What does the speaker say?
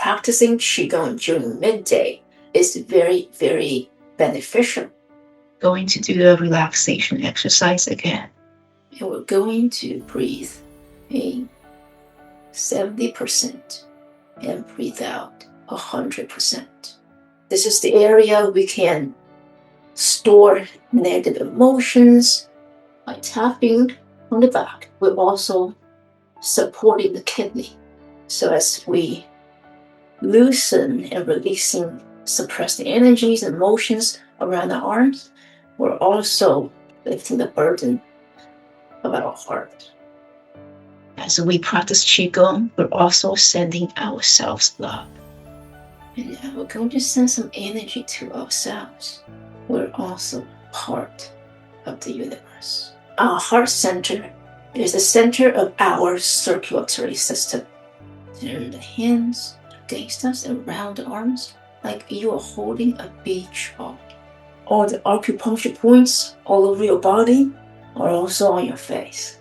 practicing Qigong during midday is very, very beneficial. Going to do the relaxation exercise again. And we're going to breathe in 70% and breathe out 100%. This is the area we can store negative emotions by tapping on the back. We're also supporting the kidney. So as we loosen and releasing suppressed energies and emotions around the arms, we're also lifting the burden of our heart. As we practice Qigong, we're also sending ourselves love. And now we're going to send some energy to ourselves. We're also part of the universe. Our heart center is the center of our circulatory system. Turn the hands against us and round the arms like you are holding a beach ball. All the acupuncture points all over your body are also on your face.